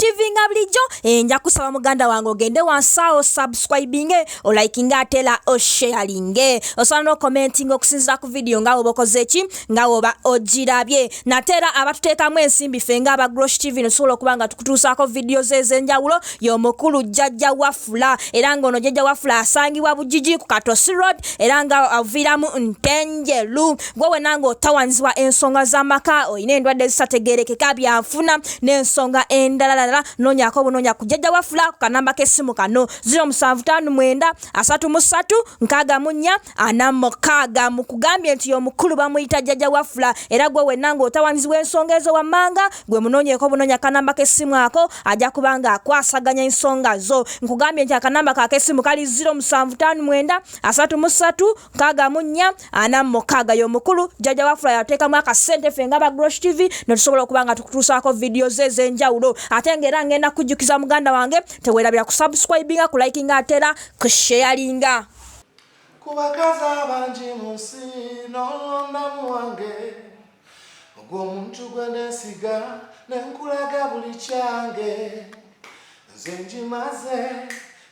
TV nga bulijjo nja kusaba muganda wange ogende wansawo subscribing o liking atela o sharing osobola no commenting okusinzira ku video nga obokoze ki nga oba ogirabye natera abatuteekamu ensimbi fe nga aba Grosh TV nosobola okubanga tukutuusaako videos ez'enjawulo y'omukulu jjajja wafula era ng'ono jjajja wafula asangibwa Bujiji ku Katosi Road era nga aviramu Ntenjeru gwe wenanga otawanzibwa ensonga z'amaka oyina endwadde zitategeerekeka byanfuna n'ensonga endala nonyako bunonya ku jjajja wafula ku kanamba k'essimu kano 0759 33 64 46 mukugambye nti y'omukulu bamuyita jjajja wafula era gwe wenanga otawanzibwa ensonga ezo wammanga gwe munonyeko bunonya kanamba k'essimu ako ajja kubanga akwasaganya ensonga zo nkugambye nti akanamba kak'essimu kali 0759 33 64 46 y'omukulu jjajja wafula yateekamu akasente fe nga ba Grosh TV notusobola okubanga tukutuusaako videos ez'enjawulo ate ng'era ngenda kujjukiza muganda wange teweerabira ku subscribinga ku likinga atera ku sharinga kubakaza abangi mu nsi n'olondamu wange ogw'omuntu gwe neesiga nenkulaga buli kyange nze ngimaze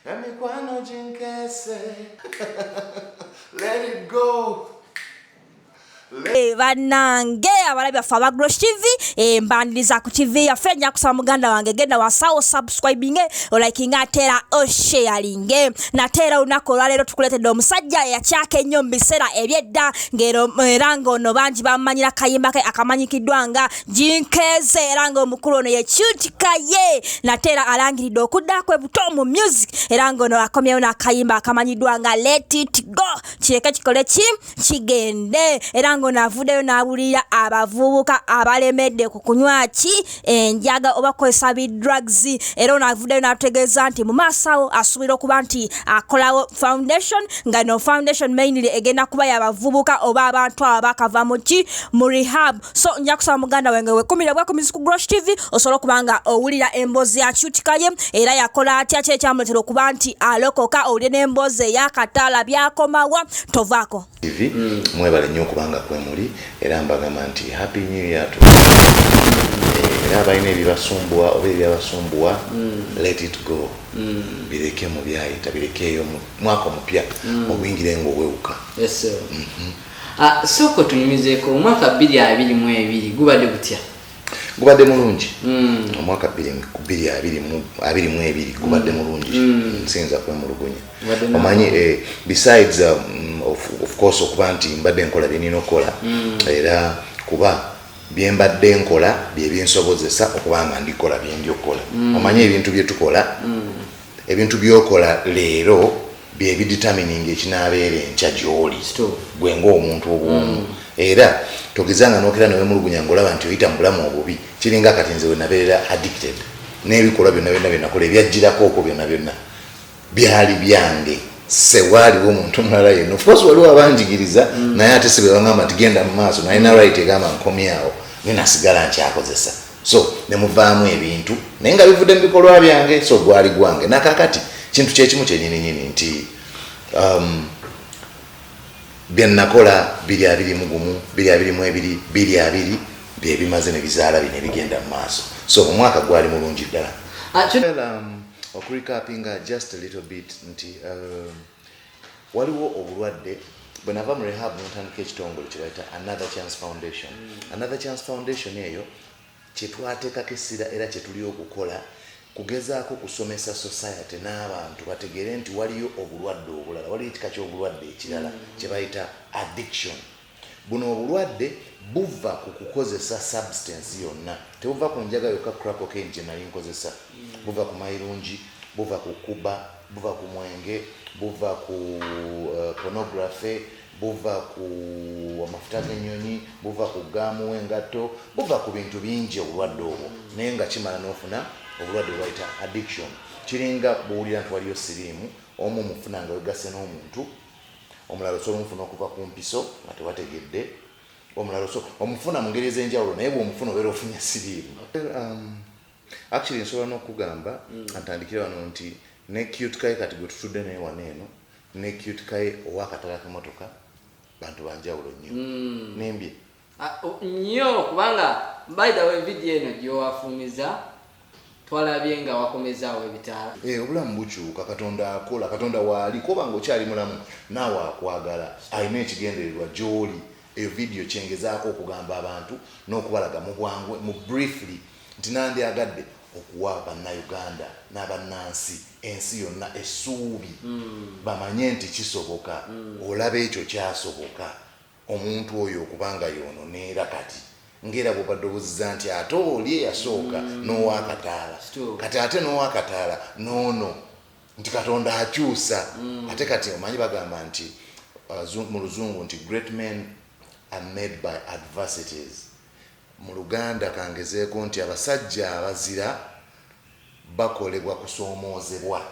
emikwano ginkeese let it go. Banange abalabi baffe aba Grosh TV mbaniriza ku TV yaffe nja kusaba muganda wange genda wasawo subscribing o liking atera o sharing natera olunaku olwaleero tukuleetedde omusajja yakyaka ennyo mu biseera ebyedda ng'era ng'ono bangi bamanyira kayimba ke akamanyikiddwa nga Jinkeeze era ng'omukulu ono ye Cute Kaye natera alangiridde okudda kwe buto mu music era ng'ono akomyewo n'akayimba akamanyiddwa nga Let It Go kireke kikole kigende era ng'ono avuddeyo n'abulira abavubuka abalemedde ku kunywa enjaga oba kukozesa drugs era ono avuddeyo n'atutegeeza nti mu maaso awo asuubira okuba nti akolawo foundation nga no foundation mainly egenda kuba y'abavubuka oba abantu abo bakava mu rehab so nja kusaba muganda wange wekumire bwakumizi ku Grosh TV osobola okubanga owulira emboozi ya Cute Kaye era yakola atya ki ekyamuleetera okuba nti alokoka owulire n'emboozi ey'akataala byakomawa tovaako TV mwebale nnyo okubanga kwemuli era mbagamba nti happy new year to era abalina ebibasumbuwa oba ebyabasumbuwa let it go bireke mu byayita birekeeyo mwaka omupya obuyingire ng'owewuka soko tunyumizeeko omwaka 2022 gubadde gutya? Gubadde mulungi omwaka 2022 gubadde mulungi nsinza kwemulugunya omanyi besides of course okuba nti mbadde nkola byenina okukola era kuba byembadde nkola byebyensobozesa okubanga ndikola byendi okukola omanyi ebintu byetukola ebintu byokola leero byebidetermining ekinaabeera enkya gy'oli gwe ng'omuntu obwomu era togezanga n'okera nawe mulugunya ng'olaba nti oyita mu bulamu obubi kiringa kati nze we nabeerera addicted n'ebikolwa byonna byenakola ebyajjirako okwo byonna byali byange sewaaliwo omuntu mulala yenna of course waliwo abanjigiriza naye ate si bebagamba nti genda mu maaso nalina right egamba nkomyawo nenasigala nkyakozesa so nemuvaamu ebintu naye nga bivudde mu bikolwa byange so gwali gwange nakakati kintu kyekimu kyenyininyini nti byennakola 2021 2022 2022 byebimaze ne bizaala bine bigenda mu maaso so omwaka gwali mulungi ddala okurikapinga just a little bit nti waliwo obulwadde bwe nava mu rehab n'otandika ekitongole kye bayita another chance foundation eyo kyetwateekako essira era kyetuli okukola kugezaako kusomesa society n'abantu bategeere nti waliyo obulwadde obulala waliyo ekika ky'obulwadde ekirala kye bayita addiction buno obulwadde buva ku kukozesa substance yonna tebuva ku njaga yokka crack cocaine gye nali nkozesa buva ku mayirungi buva ku kuba buva ku mwenge buva ku pornography buva ku amafuta g'ennyonyi buva ku gaamu w'engatto buva ku bintu bingi obulwadde obwo naye nga kimala n'ofuna obulwadde bwayita addiction kiringa bwowulira nti waliyo siriimu omu mufuna nga wegasse n'omuntu omulala osobola omufuna okuva ku mpiso nga tewategedde omulala omufuna mu ngeri ez'enjawulo naye bw'omufuna obeera ofunye siriimu actually nsobola n'okugamba antandikire wano nti ne Cute Kaye kati gwe tutudde naye wano eno ne Cute Kaye ow'akatala k'emmotoka bantu banjawulo nnyo nembye nnyo kubanga by the way video eno gyowafumiza twalabye nga wakomezaawo ebitaala obulamu bukyuka katonda akola katonda waali koba ng'okyali mulamu naawe akwagala alina ekigendererwa gy'oli eyo vidiyo kyengezaako okugamba abantu n'okubalaga mu bwangu mu briefly nti nandyagadde okuwa bannayuganda n'abannansi ensi yonna essuubi bamanye nti kisoboka olaba ekyo kyasoboka omuntu oyo okubanga yoononeera kati ngera bwobadde obuziza nti ate oli eyasooka n'owakataala kati ate n'owakataala noono nti katonda akyusa ate kati omanyi bagamba nti mu luzungu nti great men are made by adversities mu Luganda kangezeeko nti abasajja abazira bakolebwa kusoomoozebwa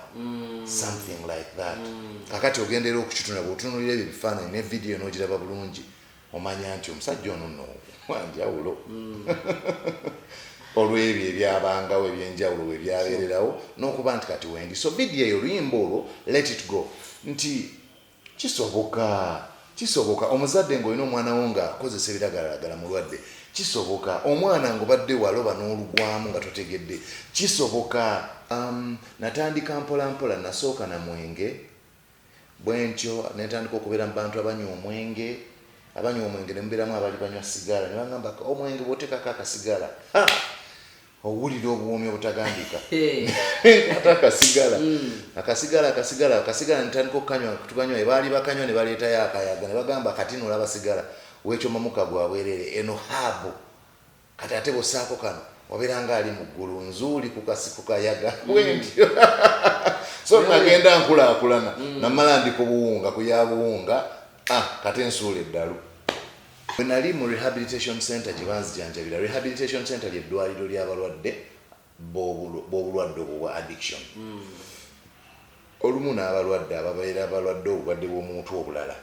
something like that kakati ogendera okukitunula bw'otunuulira ebyo bifaananyi ne vidiyo n'ogiraba bulungi omanya nti omusajja ono nno wanjawulo olw'ebyo ebyabangawo ebyenjawulo we byabeererawo n'okuba nti kati wendi so vidiyo eyo luyimba olwo let it go nti kisoboka omuzadde ng'olina omwana wo nga akozesa ebiragalalagala mulwadde kisoboka omwana ng'obadde waloba n'olugwamu nga totegedde kisoboka natandika mpolampola nasooka na mwenge bwentyo netandika okubeera mu bantu abanywa omwenge ne mubeeramu abali banywa sigala ne bagamba omwenge bw'oteekako akasigala owulira obuwoomi obutagambika ate akasigala netandika okukanywa tuganywa ebaali bakanywa ne baleetayo akayaga ne bagamba kati nolaba sigala weekyomamuka gwabwerere eno haabu kati ate bw'ossaako kano wabeera nga ali mu ggulu nzuuli kukayaga bwentyo so nagenda nkulaakulana namala ndi ku buwunga kuyabuwunga kati ensuula eddalu bwe nali mu rehabilitation center gye banzijanjabira rehabilitation center lyeddwaliro ly'abalwadde b'obulwadde obwo bwa addiction olumu n'abalwadde ababeera abalwadde obulwadde bw'omuntu obulala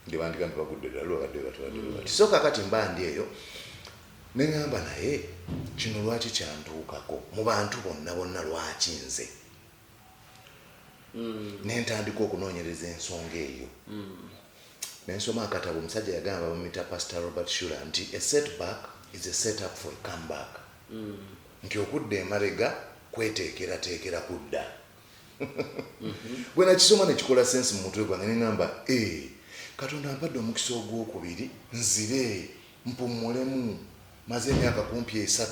ndibandika nti bagudde ddala lwabadde batwadde so kakati mba ndi eyo ne ŋŋamba naye kino lwaki kyantuukako mu bantu bonna lwaki nze nentandika okunoonyereza ensonga eyo nensoma akatabo omusajja yagamba bamuyita Pastor Robert Schuller nti a setback is a setup for a comeback nti okudda emabega kweteekerateekera kudda bwe nakisoma nekikola sensi mu mutwe gwange neŋŋamba katonda ampadde omukisa ogwokubiri nzire mpumulemu maze emyaka kumpi 3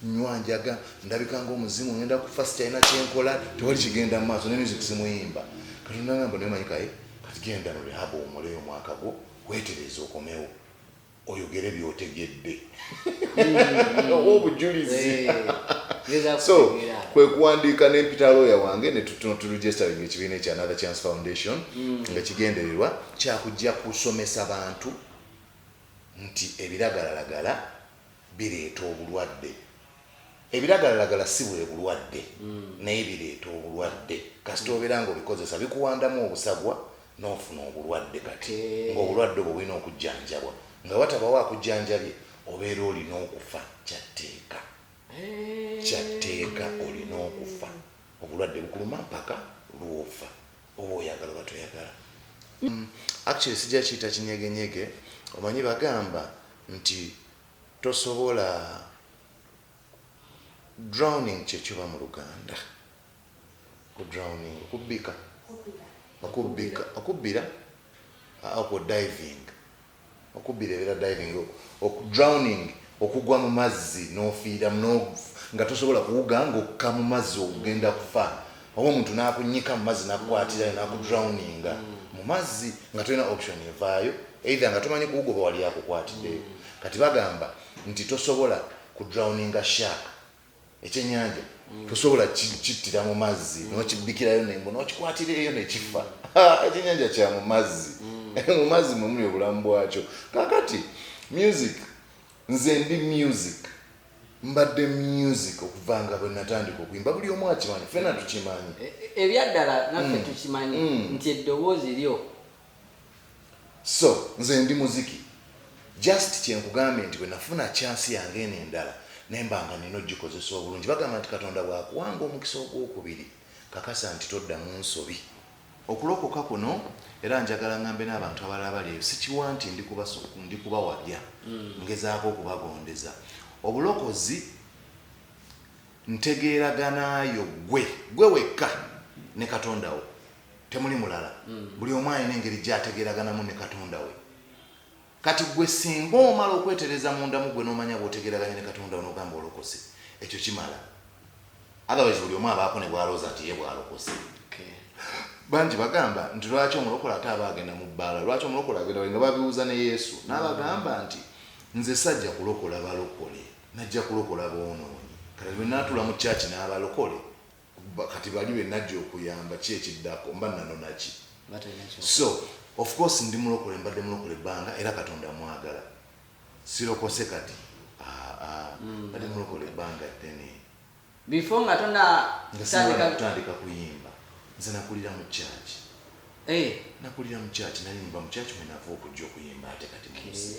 nywanjaga ndabika ng'omuzimu ngenda kufa sikyalina kyenkola tewali kigenda mu maaso ne music simuyimba katonda ngamba naye manyi Kaye kati genda mu rehab omuleyo omwaka gwo weetereza okomewo oyogere by'otegedde obujulizi so kwe kuwandiika n'empita lawyer wange ne turegistering ekibiina ekya Another Chance Foundation nga kigendererwa kyakujja kusomesa bantu nti ebiragalalagala bireeta obulwadde ebiragalalagala si bwe bulwadde naye bireeta obulwadde kasita obeera ng'obikozesa bikuwandamu obusagwa n'ofuna obulwadde kati ng'obulwadde obwo bulina okujjanjabwa nga watabawo akujjanjabye obeera olina okufa kyatteeka olina okufa obulwadde bukuluma mpaka lwofa oba oyagala oba toyagala actually sijja kiyita kinyegenyege omanyi bagamba nti tosobola drowning kyekiba mu Luganda drowning okubbira diving okubbira ebeera diving drowning okugwa mu mazzi n'ofiira nga tosobola kuwuga ng'okka mu mazzi okugenda kufa oba omuntu n'akunyika mu mazzi n'akukwatirayo n'akudrowninga mu mazzi nga tolina option evaayo either nga tomanyi kuwuga oba wali akukwatiddeyo kati bagamba nti tosobola kudrowninga shark ekyennyanja tosobola kittira mu mazzi n'okibbikirayo nembo n'okikwatireyo nekifa ekyennyanja kya mu mazzi mu mazzi mumuli obulamu bwakyo kakati music nze ndi music mbadde music okuvanga bwe natandika okuyimba buli omu akimanyi ffena tukimanyi ebyaddala naffe tukimanyi nti eddoboozi lyo so nze ndi muziki just kyenkugambye nti bwe nafuna chansi yange eno endala nembanga nina ogikozesa obulungi bagamba nti katonda bwakuwanga omukisa ogwokubiri kakasa nti todda mu nsobi okulokoka kuno era njagala ngambe n'abantu abalala bali eyo sikiwa nti ndikubawabya ngezaako okubagondeza obulokozi ntegeeraganayo gwe wekka ne Katonda wo temuli mulala buli omu alina engeri gy'ategeeraganamu ne Katonda we kati gwe singa omala okwetereza munda mu gwe n'omanya bw'otegeeraganye ne Katonda wo n'ogamba olokose ekyo kimala otherwise buli omu abaako ne bwalooza nti ye bwalokose bangi bagamba nti lwaki omulokole ate aba agenda mu bbaala lwaki omulokole agenda nga babibuuza ne Yesu n'abagamba nti nze sajja kulokola balokole najja kulokola boonoonyi kati bwe naatula mu kyaki n'abalokole kati bali be najja okuyamba ki ekiddako mba nanonaki so of course ndi mulokole mbadde mulokole ebbanga era Katonda mwagala sirokose kati mbadde mulokole ebbanga ddene before nga tandika kuyimba nze nakulira mu kyaki nakulira mu kyaki nalimba mu kyaki mwe nava okujja okuyimba ate kati munsi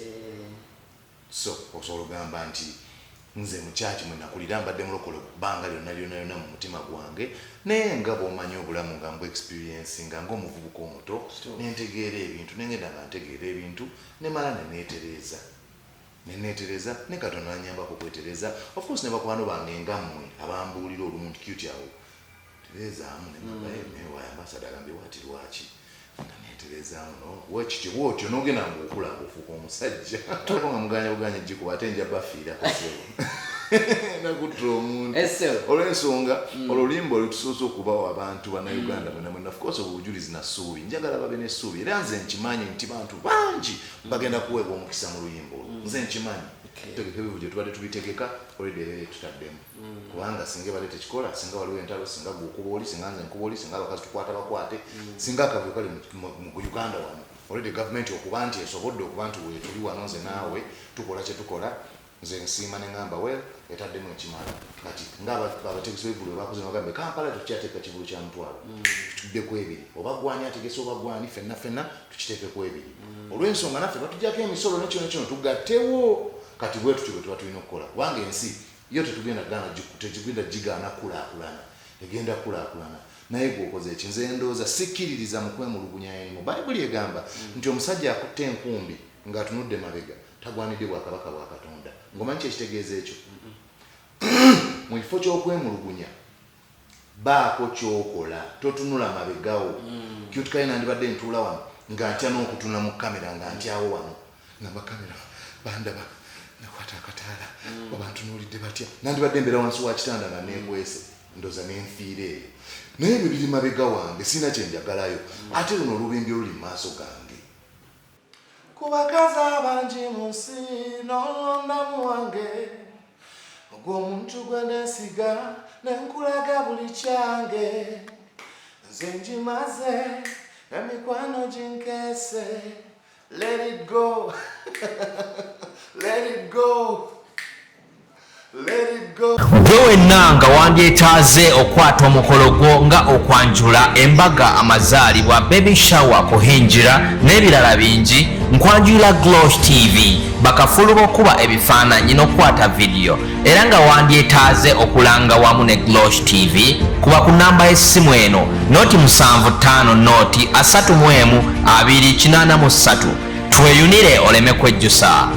so osobola ogamba nti nze mu kyaki mwe nakulira mbadde mulokole ebbanga lyonna mu mutima gwange naye nga bw'omanyi obulamu nga mbw experience nga ng'omuvubuka omuto nentegeera ebintu nengenda nga ntegeera ebintu nemala neneetereza ne Katonda nanyambako okwetereza of course ne bakwano bange ngammwe abambuulira olumu nti kyuti awo terezaamu wayambasada agambye wati lwaki neeterezaamu wekityo bwotyo nogenda ngaokula ngaofuuka omusajja nga muganya jikuba ate nja bafiira kasebo nakutta omuntu olw'ensonga olulимbo olutusoose okubawo abantu bannayuganda bonna of course obujulizi nasuubi njagala babe n'essuubi era nze nkimanyi nti bantu bangi bagenda kuweebwa omukisa mu luyimbo nze nkimanyi tutegeka ebyo gye tubadde tubitegeka olwedde tutaddemu kubanga singa ebadde tekikola singa waliwo entalo singa gwokuba oli singa nze nkuba oli singa abakazi tukwata bakwate singa akavuyo kali mu Uganda wano olwedde gavumenti okuba nti esobodde okuba nti wetuli wano nze naawe tukola kye tukola nze nsiima ne ngamba well etaddemu ekimala kati ngaabategesi b'eggulu bakoze bagambe Kampala tukyateeka kivulu kya mutwalo tutuddeko ebiri oba gwani ategese oba gwani ffenna tukiteekeko ebiri olw'ensonga naffe batuggyako emisolo nekyo tugattewo kati bwe tutyo bwe tuba tulina okukola kubanga ensi yo tegenda gigaana kulaakulana egenda kulaakulana naye gwokoze eki nze ndowooza sikkiririza mu kwemulugunya enimu bayibuli egamba nti omusajja akutte enkumbi ng'atunudde mabega tagwanidde bwakabaka bwa Katonda ng'omanyi kyekitegeeza ekyo mu kifo ky'okwemulugunya baako kyokola totunula mabegawo kyuti Kaye nandibadde ntuula wano nga ntya n'okutuna mu kamera nga ntyawo wano nga bakamera bandaba nakwata akataala babantunuulidde batya nandibadde embeera wansi wa kitanda nga neekwese ndoza nenfiira eyo naye ebyo biri mabega wange sirina kyenjagalayo ate luno olubimbi oluli mu maaso gange ku bakazi abangi mu nsi n'olondamu wange ogw'omuntu gwe neesiga nenkulaga buli kyange nze ngimaze emikwano ginkeese let it go let it go let it go gwe wenna nga wandyetaaze okwata omukolo gwo nga okwanjula embaga amazaalibwa baby shower kuhinjira n'ebirala bingi nkwanjula Glosh TV bakafulu b'okuba ebifaananyi n'okwata vidiyo era nga wandyetaaze okulanga wamu ne Glosh TV kuba ku namba y'essimu eno noti 75 noti 31 283 tweyunire oleme kwejjusa